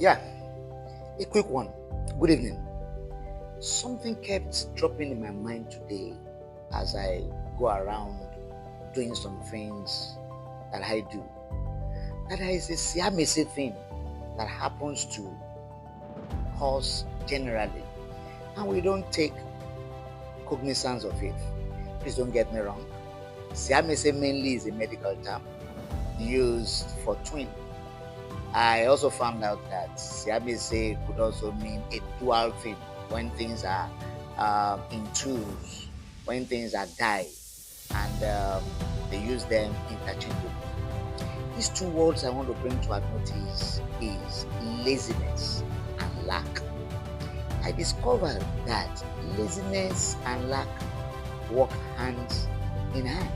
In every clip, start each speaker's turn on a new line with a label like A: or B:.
A: Yeah, a quick one. Good evening. Something kept dropping in my mind today as I go around doing some things that I do. That there is a siamese thing that happens to us generally, and we don't take cognizance of it. Please don't get me wrong. Siamese mainly is a medical term used for twin. I also found out that siamese could also mean a dual thing when things are in twos, when things are dyed, and they use them interchangeably. These two words I want to bring to our notice is laziness and lack. I discovered that laziness and lack work hands in hand.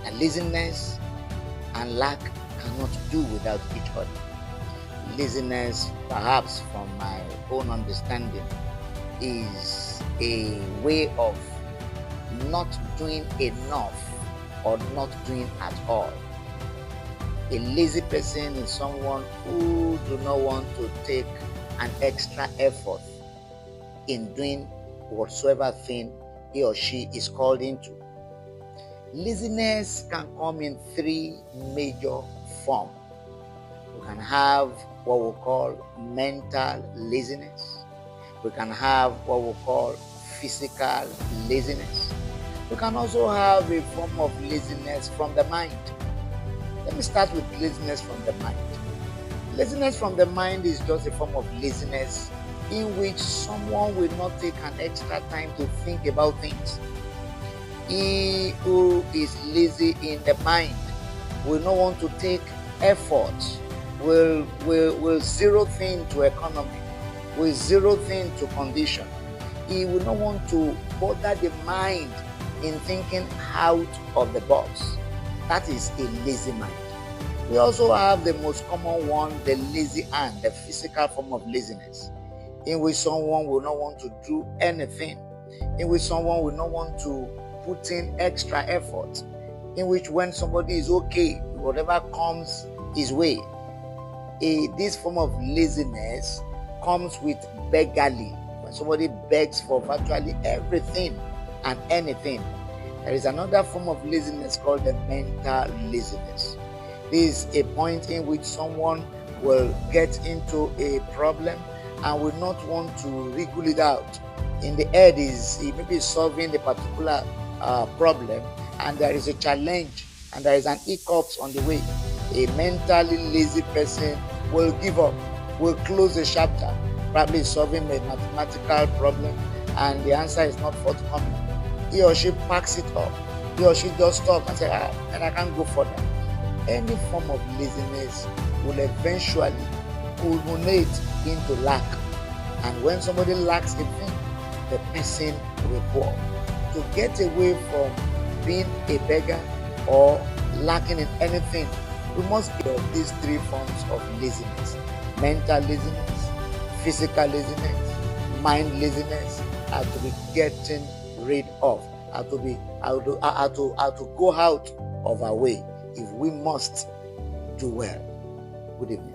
A: And laziness and lack cannot do without each other. Laziness, perhaps from my own understanding, is a way of not doing enough or not doing at all. A lazy person is someone who do not want to take an extra effort in doing whatsoever thing he or she is called into. Laziness can come in three major forms. We can have what we call mental laziness. We can have what we call physical laziness. We can also have a form of laziness from the mind. Let me start with laziness from the mind. Laziness from the mind is just a form of laziness in which someone will not take an extra time to think about things. He who is lazy in the mind will not want to take effort, will zero thing to economy, will zero thing to condition. He will not want to bother the mind in thinking out of the box. That is a lazy mind. We also have the most common one, the lazy hand, the physical form of laziness, in which someone will not want to do anything, in which someone will not want to put in extra effort, in which when somebody is okay, whatever comes his way. This form of laziness comes with beggarly. When somebody begs for virtually everything and anything. There is another form of laziness called the mental laziness. This is a point in which someone will get into a problem and will not want to wriggle it out. In the head he may be solving a particular problem, and there is a challenge and there is an hiccups on the way. A mentally lazy person will give up, will close the chapter, probably solving a mathematical problem, and the answer is not forthcoming. He or she packs it up. He or she just stops and says, and I can't go further. Any form of laziness will eventually culminate into lack. And when somebody lacks a thing, the person will poor. To get away from being a beggar or lacking in anything, we must get these three forms of laziness: mental laziness, physical laziness, mind laziness, are to be getting rid of, are to go out of our way if we must do well. Good evening.